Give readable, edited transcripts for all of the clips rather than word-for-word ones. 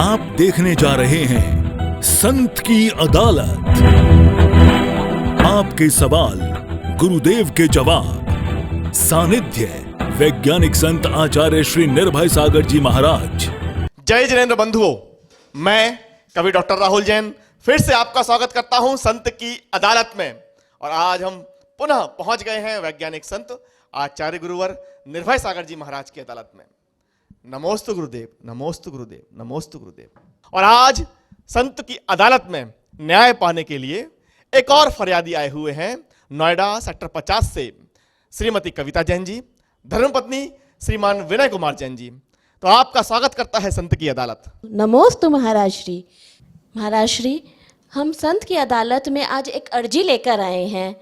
आप देखने जा रहे हैं संत की अदालत। आपके सवाल, गुरुदेव के जवाब। सानिध्य वैज्ञानिक संत आचार्य श्री निर्भय सागर जी महाराज। जय जिनेन्द्र बंधुओं, मैं कवि डॉक्टर राहुल जैन फिर से आपका स्वागत करता हूं संत की अदालत में। और आज हम पुनः पहुंच गए हैं वैज्ञानिक संत आचार्य गुरुवर निर्भय सागर जी महाराज की अदालत में। नमोस्तु गुरुदेव, नमोस्तु गुरुदेव, नमोस्तु गुरुदेव। और आज संत की अदालत में न्याय पाने के लिए एक और फरियादी आए हुए हैं नोएडा सेक्टर 50 से श्रीमती कविता जैन जी, धर्मपत्नी श्रीमान विनय कुमार जैन जी। तो आपका स्वागत करता है संत की अदालत। नमोस्तु महाराज श्री। महाराज श्री, हम संत की अदालत में आज एक अर्जी लेकर आए हैं।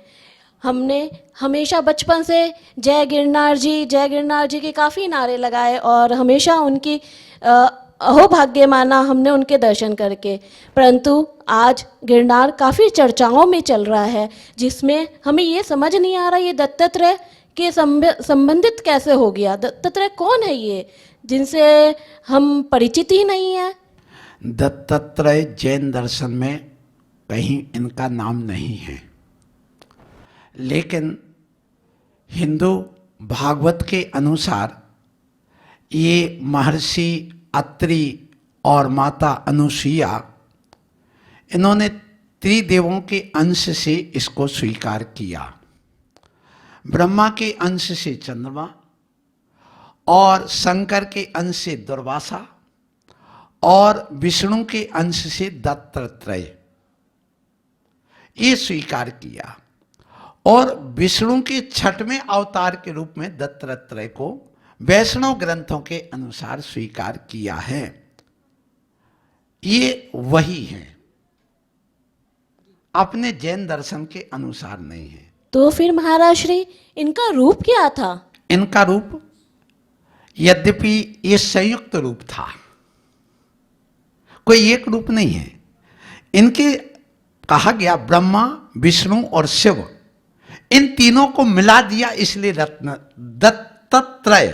हमने हमेशा बचपन से जय गिरनार जी के काफ़ी नारे लगाए और हमेशा उनकी अहोभाग्य माना हमने उनके दर्शन करके। परंतु आज गिरनार काफ़ी चर्चाओं में चल रहा है, जिसमें हमें ये समझ नहीं आ रहा ये दत्तात्रेय के संबंधित कैसे हो गया। दत्तात्रेय कौन है ये, जिनसे हम परिचित ही नहीं है। दत्तात्रेय जैन दर्शन में कहीं इनका नाम नहीं है, लेकिन हिंदू भागवत के अनुसार ये महर्षि अत्रि और माता अनुसुईया, इन्होंने त्रिदेवों के अंश से इसको स्वीकार किया। ब्रह्मा के अंश से चंद्रमा और शंकर के अंश से दुर्वासा और विष्णु के अंश से दत्तात्रेय, ये स्वीकार किया। और विष्णु के छठवें अवतार के रूप में दत्तात्रेय को वैष्णव ग्रंथों के अनुसार स्वीकार किया है। ये वही है, अपने जैन दर्शन के अनुसार नहीं है। तो फिर महाराज श्री, इनका रूप क्या था? इनका रूप, यद्यपि ये संयुक्त रूप था, कोई एक रूप नहीं है। इनके कहा गया ब्रह्मा, विष्णु और शिव, इन तीनों को मिला दिया, इसलिए रत्न दत्तात्रेय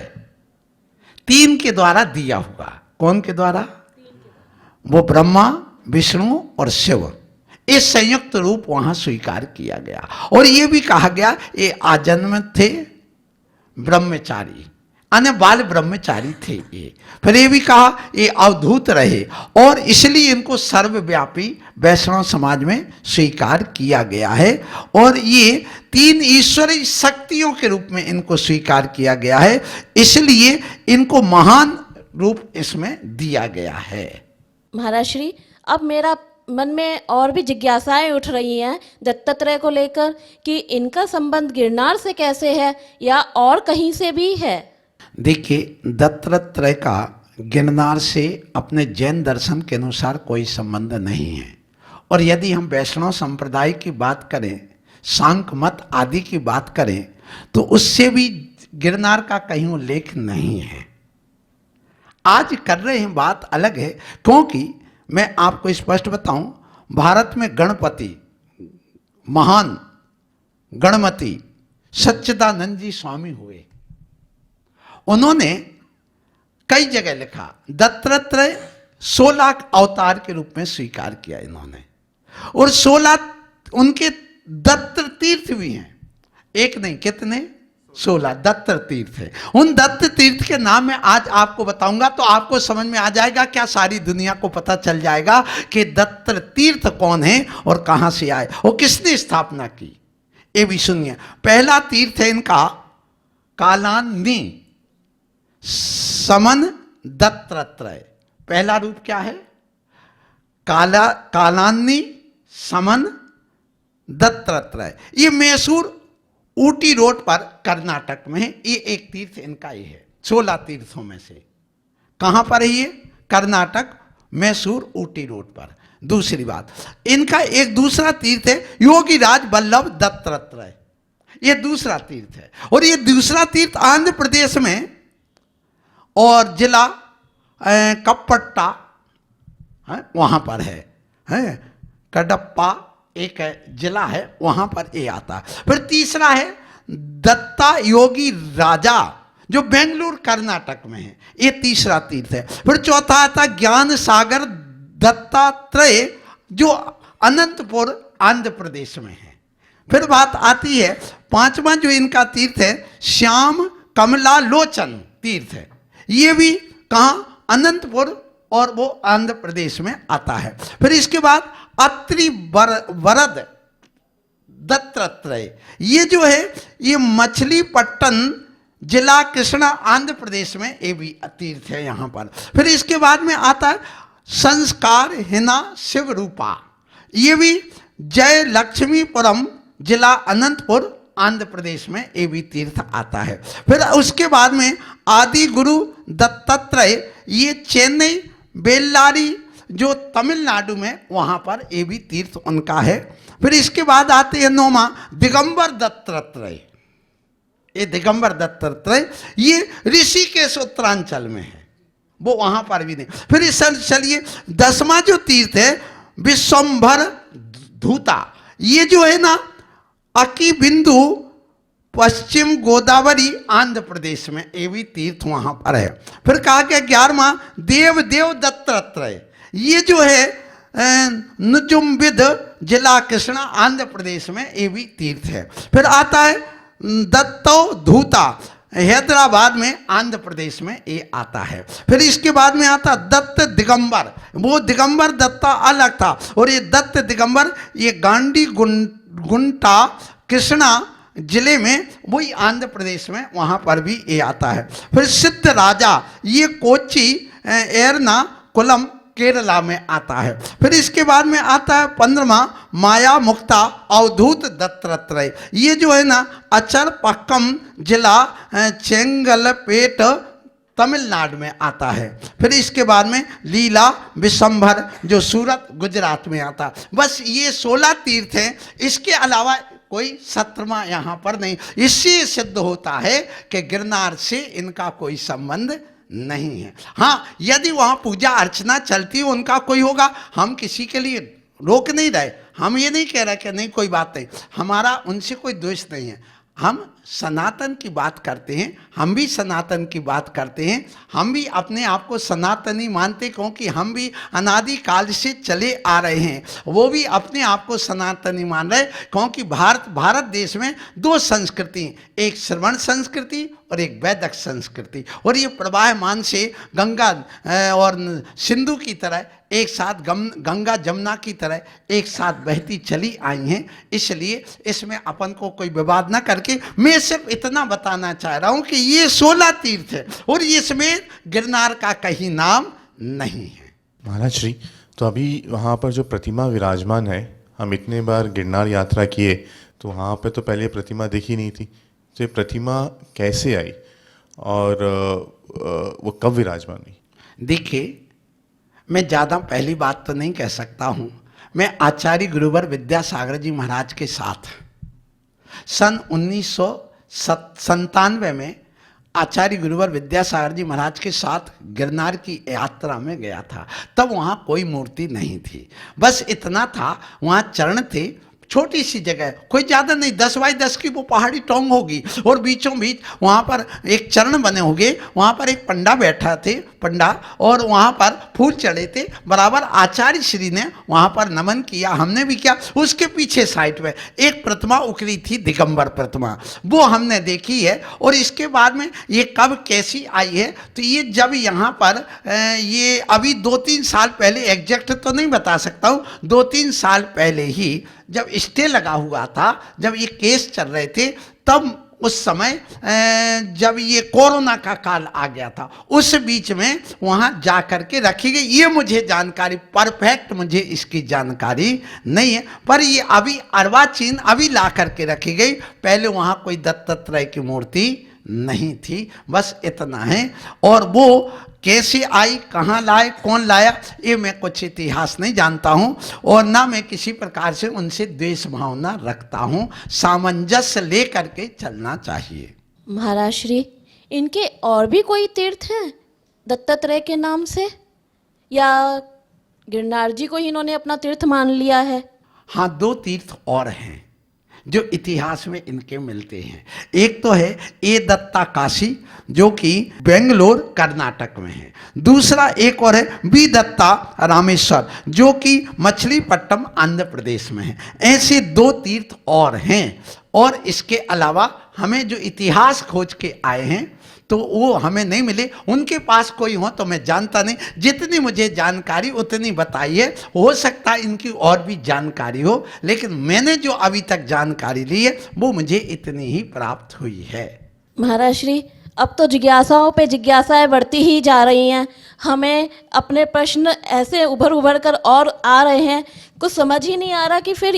तीन के द्वारा दिया हुआ। कौन के द्वारा? वो ब्रह्मा, विष्णु और शिव, इस संयुक्त रूप वहां स्वीकार किया गया। और ये भी कहा गया ये आजन्म थे ब्रह्मचारी, अन्य बाल ब्रह्मचारी थे ये। फिर ये भी कहा ये अवधूत रहे और इसलिए इनको सर्वव्यापी वैष्णव समाज में स्वीकार किया गया है। और ये तीन ईश्वरीय शक्तियों के रूप में इनको स्वीकार किया गया है, इसलिए इनको महान रूप इसमें दिया गया है। महाराज श्री, अब मेरा मन में और भी जिज्ञासाएं उठ रही हैं दत्तात्रेय को लेकर कि इनका संबंध गिरनार से कैसे है या और कहीं से भी है। देखिए, दत्तात्रेय का गिरनार से अपने जैन दर्शन के अनुसार कोई संबंध नहीं है। और यदि हम वैष्णव संप्रदाय की बात करें, सांख्य मत आदि की बात करें, तो उससे भी गिरनार का कहीं उल्लेख नहीं है। आज कर रहे हैं बात अलग है, क्योंकि मैं आपको स्पष्ट बताऊं, भारत में गणपति, महान गणमति सच्चिदानंद जी स्वामी हुए। उन्होंने कई जगह लिखा, दत्तात्रेय 16 अवतार के रूप में स्वीकार किया इन्होंने। और 16 उनके दत्त तीर्थ भी हैं, एक नहीं कितने, 16 दत्त तीर्थ है। उन दत्त तीर्थ के नाम में आज आपको बताऊंगा तो आपको समझ में आ जाएगा, क्या सारी दुनिया को पता चल जाएगा कि दत्त तीर्थ कौन है और कहां से आए और किसने स्थापना की। ये भी सुनिए। पहला तीर्थ है इनका कालान्नी समन दत्तात्रेय। पहला रूप क्या है? कालान्नी समन दत्तात्रेय। ये मैसूर ऊटी रोड पर कर्नाटक में है। ये एक तीर्थ इनका ही है 16 तीर्थों में से। कहां पर है ये? कर्नाटक, मैसूर ऊटी रोड पर। दूसरी बात, इनका एक दूसरा तीर्थ है योगीराज वल्लभ दत्तात्रेय। ये दूसरा तीर्थ है। और ये दूसरा तीर्थ आंध्र प्रदेश में और जिला कपट्टा वहां पर है, कडप्पा एक जिला है, वहां पर ये आता है। फिर तीसरा है दत्ता योगी राजा जो बेंगलुरु कर्नाटक में है, ये तीसरा तीर्थ है। फिर चौथा आता ज्ञान सागर दत्तात्रेय जो अनंतपुर आंध्र प्रदेश में है। फिर बात आती है पांचवा जो इनका तीर्थ है श्याम कमला लोचन तीर्थ है, ये भी कहाँ अनंतपुर और वो आंध्र प्रदेश में आता है। फिर इसके बाद अत्रि वरद दत्तात्रेय, ये जो है ये मछलीपट्टन जिला कृष्णा आंध्र प्रदेश में ये भी तीर्थ है यहाँ पर। फिर इसके बाद में आता है संस्कार हिना शिव रूपा, ये भी जय लक्ष्मीपुरम जिला अनंतपुर आंध्र प्रदेश में ये भी तीर्थ आता है। फिर उसके बाद में आदि गुरु दत्तात्रेय, ये चेन्नई बेल्लारी जो तमिलनाडु में वहाँ पर ये भी तीर्थ उनका है। फिर इसके बाद आते हैं नौमा दिगंबर दत्तात्रेय, ये दिगंबर दत्तात्रेय ये ऋषिकेश उत्तरांचल में है, वो वहाँ पर भी नहीं। फिर इस चलिए 10वां जो तीर्थ है विश्वंभर धूता, ये जो है ना अकी बिंदु पश्चिम गोदावरी आंध्र प्रदेश में ये भी तीर्थ वहाँ पर है। फिर कहा गया 11वां देव दत्तात्रेय, ये जो है नुजुम्बिद जिला कृष्णा आंध्र प्रदेश में ये भी तीर्थ है। फिर आता है दत्तो धूता हैदराबाद में आंध्र प्रदेश में ये आता है। फिर इसके बाद में आता दत्त दिगंबर, वो दिगंबर दत्ता अलग था और ये दत्त दिगंबर ये गांडी गुंटा कृष्णा जिले में वही आंध्र प्रदेश में वहाँ पर भी ये आता है। फिर सिद्ध राजा ये कोची एर्नाकुलम केरला में आता है। फिर इसके बाद में आता है 15वां माया मुक्ता अवधूत दत्तात्रेय, ये जो है ना अचर पक्कम जिला चेंगलपेट तमिलनाडु में आता है। फिर इसके बाद में लीला विशंभर जो सूरत गुजरात में आता। बस ये 16 तीर्थ हैं, इसके अलावा कोई 17वां यहाँ पर नहीं। इससे सिद्ध होता है कि गिरनार से इनका कोई संबंध नहीं है। हाँ, यदि वहाँ पूजा अर्चना चलती हो उनका कोई होगा, हम किसी के लिए रोक नहीं रहे, हम ये नहीं कह रहे कि नहीं कोई बात नहीं, हमारा उनसे कोई द्वेष नहीं है। हम सनातन की बात करते हैं, हम भी सनातन की बात करते हैं, हम भी अपने आप को सनातनी मानते क्योंकि हम भी अनादि काल से चले आ रहे हैं। वो भी अपने आप को सनातनी मान रहे क्योंकि भारत देश में 2 संस्कृति, एक श्रवण संस्कृति और एक वैदिक संस्कृति, और ये प्रवाहमान से गंगा और सिंधु की तरह एक साथ गंगा जमुना की तरह एक साथ बहती चली आई हैं। इसलिए इसमें अपन को कोई विवाद ना करके मैं सिर्फ इतना बताना चाह रहा हूं कि ये 16 तीर्थ है और इसमें गिरनार का कहीं नाम नहीं है। महाराज श्री, तो अभी वहाँ पर जो प्रतिमा विराजमान है, हम इतने बार गिरनार यात्रा किए तो वहाँ पे तो पहले प्रतिमा दिखी नहीं थी, तो ये प्रतिमा कैसे आई और वो कब विराजमान हुई? देखिए, मैं ज़्यादा पहली बात तो नहीं कह सकता हूँ। मैं आचार्य गुरुवर विद्यासागर जी महाराज के साथ सन 1997 में आचार्य गुरुवर विद्यासागर जी महाराज के साथ गिरनार की यात्रा में गया था। तब वहाँ कोई मूर्ति नहीं थी, बस इतना था, वहाँ चरण थे, छोटी सी जगह, कोई ज़्यादा नहीं, 10 बाई 10 की वो पहाड़ी टोंग होगी और बीचों बीच वहाँ पर एक चरण बने होंगे, वहाँ पर एक पंडा बैठा थे, पंडा, और वहाँ पर फूल चढ़े थे। बराबर आचार्य श्री ने वहाँ पर नमन किया, हमने भी किया। उसके पीछे साइड में एक प्रतिमा उकरी थी, दिगंबर प्रतिमा, वो हमने देखी है। और इसके बाद में ये कब कैसी आई है, तो ये जब यहाँ पर ये अभी 2-3 साल पहले, एग्जैक्ट तो नहीं बता सकता हूँ, 2-3 साल पहले ही जब स्टे लगा हुआ था, जब ये केस चल रहे थे, तब उस समय जब ये कोरोना का काल आ गया था, उस बीच में वहाँ जा कर के रखी गई। ये मुझे जानकारी, परफेक्ट मुझे इसकी जानकारी नहीं है, पर ये अभी अर्वाचीन अभी ला करके रखी गई। पहले वहाँ कोई दत्तात्रेय की मूर्ति नहीं थी, बस इतना है। और वो कैसे आई, कहाँ लाए, कौन लाया, ये मैं कुछ इतिहास नहीं जानता हूँ और ना मैं किसी प्रकार से उनसे द्वेष भावना रखता हूँ। सामंजस्य ले करके चलना चाहिए। महाराज श्री, इनके और भी कोई तीर्थ हैं दत्तात्रेय के नाम से, या गिरनार जी को ही इन्होंने अपना तीर्थ मान लिया है? हाँ, 2 तीर्थ और हैं। जो इतिहास में इनके मिलते हैं। एक तो है ए दत्ता काशी, जो कि बेंगलोर कर्नाटक में है। दूसरा एक और है बी दत्ता रामेश्वर, जो कि मछलीपट्टनम आंध्र प्रदेश में है। ऐसे 2 तीर्थ और हैं। और इसके अलावा हमें जो इतिहास खोज के आए हैं तो वो हमें नहीं मिले। उनके पास कोई हो तो मैं जानता नहीं, जितनी मुझे जानकारी उतनी बताई है। हो सकता है इनकी और भी जानकारी हो, लेकिन मैंने जो अभी तक जानकारी ली है वो मुझे इतनी ही प्राप्त हुई है। महाराज श्री, अब तो जिज्ञासाओं पे जिज्ञासाएं बढ़ती ही जा रही हैं। हमें अपने प्रश्न ऐसे उभर कर और आ रहे हैं, कुछ समझ ही नहीं आ रहा कि फिर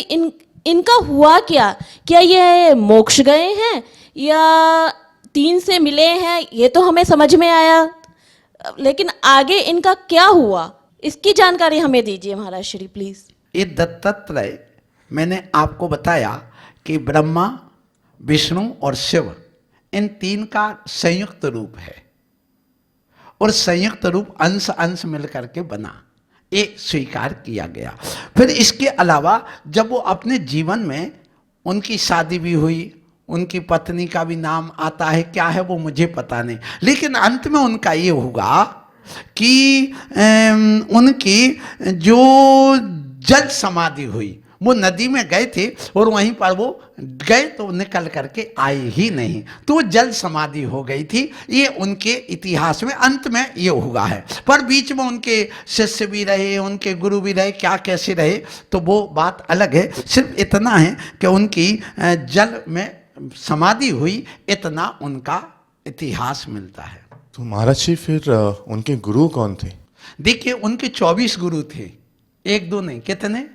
इनका हुआ क्या ये मोक्ष गए हैं या 3 से मिले हैं, ये तो हमें समझ में आया, लेकिन आगे इनका क्या हुआ, इसकी जानकारी हमें दीजिए महाराज श्री प्लीज। ये दत्तात्रेय मैंने आपको बताया कि ब्रह्मा, विष्णु और शिव, इन 3 का संयुक्त रूप है और संयुक्त रूप अंश अंश मिलकर के बना, ये स्वीकार किया गया। फिर इसके अलावा जब वो अपने जीवन में, उनकी शादी भी हुई, उनकी पत्नी का भी नाम आता है, क्या है वो मुझे पता नहीं, लेकिन अंत में उनका ये होगा कि उनकी जो जल समाधि हुई, वो नदी में गए थे और वहीं पर वो गए तो निकल करके आए ही नहीं, तो जल समाधि हो गई थी। ये उनके इतिहास में अंत में ये हुआ है। पर बीच में उनके शिष्य भी रहे, उनके गुरु भी रहे, क्या कैसे रहे तो वो बात अलग है। सिर्फ इतना है कि उनकी जल में समाधि हुई, इतना उनका इतिहास मिलता है। तो महाराज जी फिर उनके गुरु कौन थे? देखिए उनके 24 गुरु थे, 1-2 नहीं, कितने?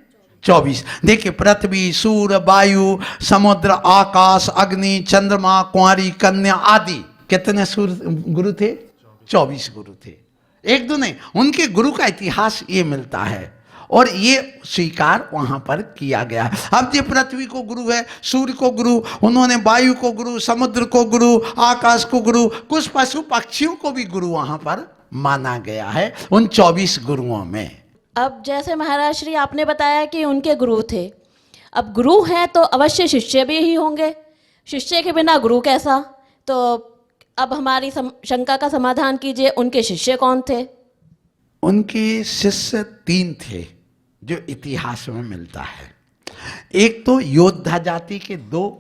24। देखिए पृथ्वी, सूर्य, वायु, समुद्र, आकाश, अग्नि, चंद्रमा, कुंवारी, कन्या आदि, कितने सूर्य गुरु थे? 24 गुरु थे, 1-2 नहीं। उनके गुरु का इतिहास ये मिलता है और ये स्वीकार वहां पर किया गया। अब ये पृथ्वी को गुरु है, सूर्य को गुरु, उन्होंने वायु को गुरु, समुद्र को गुरु, आकाश को गुरु, कुछ पशु पक्षियों को भी गुरु वहां पर माना गया है उन 24 गुरुओं में। अब जैसे महाराज श्री आपने बताया कि उनके गुरु थे, अब गुरु हैं तो अवश्य शिष्य भी ही होंगे, शिष्य के बिना गुरु कैसा? तो अब हमारी शंका का समाधान कीजिए, उनके शिष्य कौन थे? उनके शिष्य 3 थे जो इतिहास में मिलता है। एक तो योद्धा जाति के 2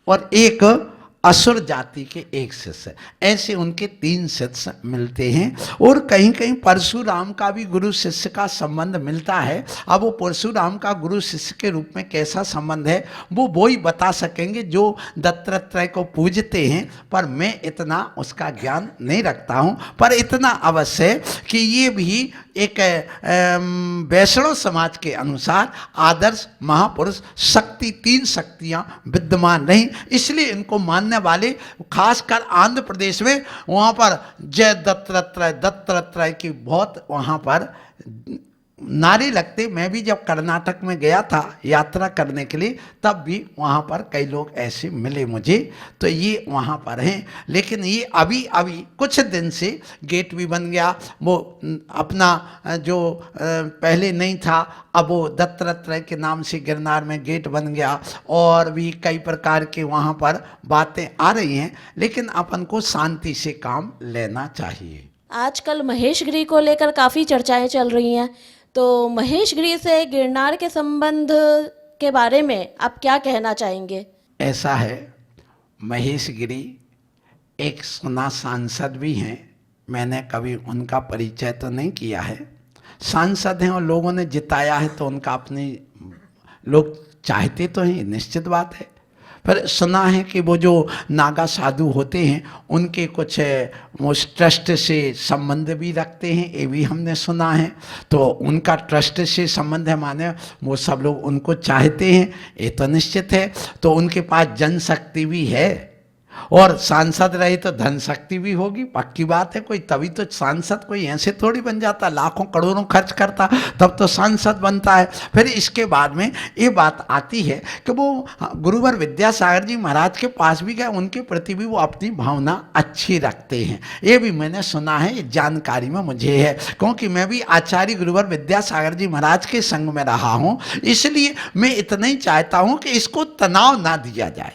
और एक असुर जाति के 1 शिष्य, ऐसे उनके 3 शिष्य मिलते हैं। और कहीं कहीं परशुराम का भी गुरु शिष्य का संबंध मिलता है। अब वो परशुराम का गुरु शिष्य के रूप में कैसा संबंध है वो ही बता सकेंगे जो दत्तात्रेय को पूजते हैं, पर मैं इतना उसका ज्ञान नहीं रखता हूँ। पर इतना अवश्य है कि ये भी एक वैष्णव समाज के अनुसार आदर्श महापुरुष, शक्ति 3 शक्तियाँ विद्यमान नहीं, इसलिए इनको मानने वाले खासकर आंध्र प्रदेश में वहाँ पर जय दत्तात्रेय की बहुत वहाँ पर नारे लगते। मैं भी जब कर्नाटक में गया था यात्रा करने के लिए, तब भी वहाँ पर कई लोग ऐसे मिले मुझे, तो ये वहाँ पर हैं। लेकिन ये अभी कुछ दिन से गेट भी बन गया, वो अपना जो पहले नहीं था, अब वो दत्तात्रेय के नाम से गिरनार में गेट बन गया और भी कई प्रकार के वहाँ पर बातें आ रही हैं। लेकिन अपन को शांति से काम लेना चाहिए। आजकल महेशगिरी को लेकर काफ़ी चर्चाएं चल रही हैं, तो महेशगिरी से गिरनार के संबंध के बारे में आप क्या कहना चाहेंगे? ऐसा है, महेशगिरी एक सुना सांसद भी हैं, मैंने कभी उनका परिचय तो नहीं किया है। सांसद हैं और लोगों ने जिताया है तो उनका अपने लोग चाहते तो हैं, निश्चित बात है। पर सुना है कि वो जो नागा साधु होते हैं उनके कुछ वो ट्रस्ट से संबंध भी रखते हैं, ये भी हमने सुना है। तो उनका ट्रस्ट से संबंध है, माने वो सब लोग उनको चाहते हैं, ये तो निश्चित है। तो उनके पास जनशक्ति भी है और सांसद रहे तो धन शक्ति भी होगी, पक्की बात है। कोई तभी तो सांसद कोई ऐसे थोड़ी बन जाता, लाखों करोड़ों खर्च करता तब तो सांसद बनता है। फिर इसके बाद में ये बात आती है कि वो गुरुवर विद्यासागर जी महाराज के पास भी गए, उनके प्रति भी वो अपनी भावना अच्छी रखते हैं। ये भी मैंने सुना है, ये जानकारी में मुझे है, क्योंकि मैं भी आचार्य गुरुवर विद्यासागर जी महाराज के संग में रहा हूँ। इसलिए मैं इतना ही चाहता हूँ कि इसको तनाव ना दिया जाए।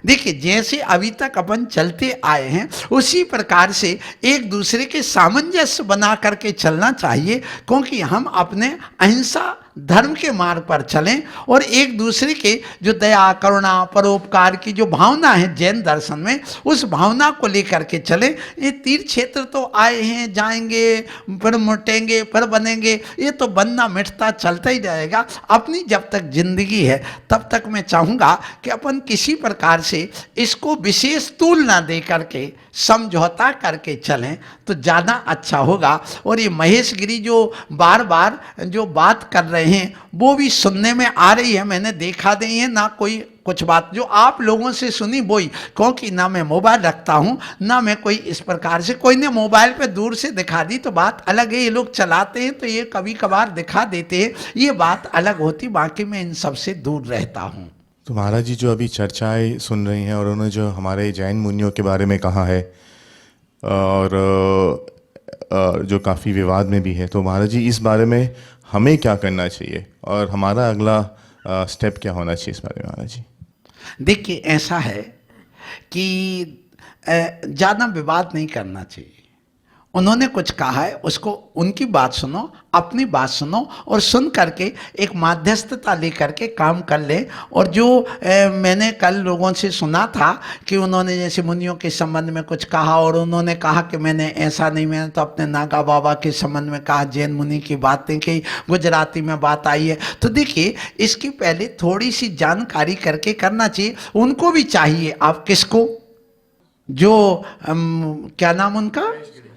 देखिए, जैसे अभी तक अपन चलते आए हैं उसी प्रकार से एक दूसरे के सामंजस्य बना करके चलना चाहिए, क्योंकि हम अपने अहिंसा धर्म के मार्ग पर चलें और एक दूसरे के जो दया करुणा परोपकार की जो भावना है जैन दर्शन में, उस भावना को लेकर के चलें। ये तीर्थ क्षेत्र तो आए हैं, जाएंगे, फिर मुटेंगे, फिर बनेंगे, ये तो बनना मिटता चलता ही जाएगा। अपनी जब तक जिंदगी है तब तक मैं चाहूँगा कि अपन किसी प्रकार से इसको विशेष तूल ना दे करके समझौता करके चलें तो ज़्यादा अच्छा होगा। और ये महेश गिरी जो बार बार जो बात कर रहे हैं वो भी सुनने में आ रही है, मैंने देखा नहीं है ना कोई कुछ बात जो आप लोगों से सुनी वही, क्योंकि ना मैं मोबाइल रखता हूँ ना मैं कोई इस प्रकार से, कोई ने मोबाइल पे दूर से दिखा दी तो बात अलग है, ये लोग चलाते हैं तो ये कभी कभार दिखा देते हैं, ये बात अलग होती। बाकी मैं इन सब से दूर रहता हूँ। तो महाराज जी जो अभी चर्चाएं सुन रही हैं और उन्होंने जो हमारे जैन मुनियों के बारे में कहा है और जो काफ़ी विवाद में भी है, तो महाराज जी इस बारे में हमें क्या करना चाहिए और हमारा अगला स्टेप क्या होना चाहिए इस बारे में महाराज जी? देखिए, ऐसा है कि ज़्यादा विवाद नहीं करना चाहिए। उन्होंने कुछ कहा है उसको, उनकी बात सुनो, अपनी बात सुनो और सुन करके एक माध्यस्थता लेकर के काम कर ले। और जो मैंने कल लोगों से सुना था कि उन्होंने जैसे मुनियों के संबंध में कुछ कहा और उन्होंने कहा कि मैंने ऐसा नहीं, मैंने तो अपने नागा बाबा के संबंध में कहा, जैन मुनि की बातें की, गुजराती में बात आई है। तो देखिए, इसकी पहले थोड़ी सी जानकारी करके करना चाहिए। उनको भी चाहिए, आप किसको, जो क्या नाम उनका,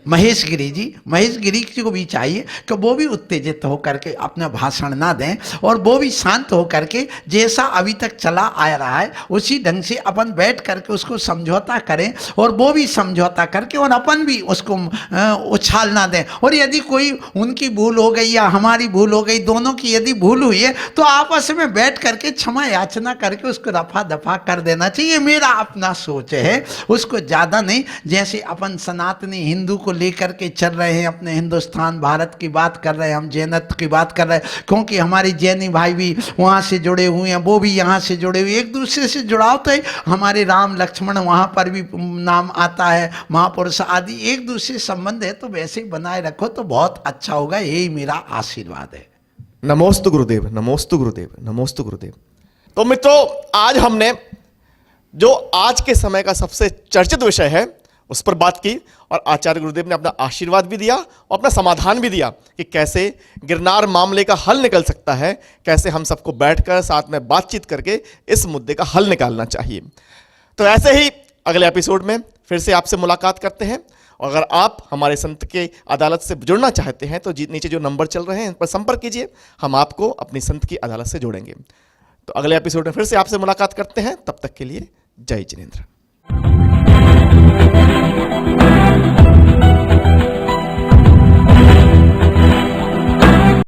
महेश गिरी जी, महेश गिरी जी को भी चाहिए कि वो भी उत्तेजित होकर के अपना भाषण ना दें और वो भी शांत होकर के जैसा अभी तक चला आ रहा है उसी ढंग से अपन बैठ करके उसको समझौता करें और वो भी समझौता करके और अपन भी उसको उछाल ना दें। और यदि कोई उनकी भूल हो गई या हमारी भूल हो गई, दोनों की यदि भूल हुई है तो आपस में बैठ करके क्षमा याचना करके उसको रफा दफा कर देना चाहिए। मेरा अपना सोच है, उसको ज़्यादा नहीं। जैसे अपन सनातनी हिंदू को लेकर के चल रहे हैं, अपने हिंदुस्तान भारत की बात कर रहे हैं, हम जैनत्व की बात कर रहे हैं, क्योंकि हमारे जैनी भाई भी वहाँ से जुड़े हुए हैं, वो भी यहाँ से जुड़े हुए, एक दूसरे से जुड़ाव तो है। हमारे राम लक्ष्मण वहाँ पर भी नाम आता है, महापुरुष आदि, एक दूसरे संबंध है, तो वैसे ही बनाए रखो तो बहुत अच्छा होगा। यही मेरा आशीर्वाद है। नमोस्तु गुरुदेव, नमोस्तु गुरुदेव, नमोस्तु गुरुदेव। तो मित्रों, आज हमने जो आज के समय का सबसे चर्चित विषय है उस पर बात की और आचार्य गुरुदेव ने अपना आशीर्वाद भी दिया और अपना समाधान भी दिया कि कैसे गिरनार मामले का हल निकल सकता है, कैसे हम सबको बैठकर साथ में बातचीत करके इस मुद्दे का हल निकालना चाहिए। तो ऐसे ही अगले एपिसोड में फिर से आपसे मुलाकात करते हैं। और अगर आप हमारे संत के अदालत से जुड़ना चाहते हैं तो नीचे जो नंबर चल रहे हैं इन पर संपर्क कीजिए, हम आपको अपनी संत की अदालत से जोड़ेंगे। तो अगले एपिसोड में फिर से आपसे मुलाकात करते हैं, तब तक के लिए जय जिनेंद्र।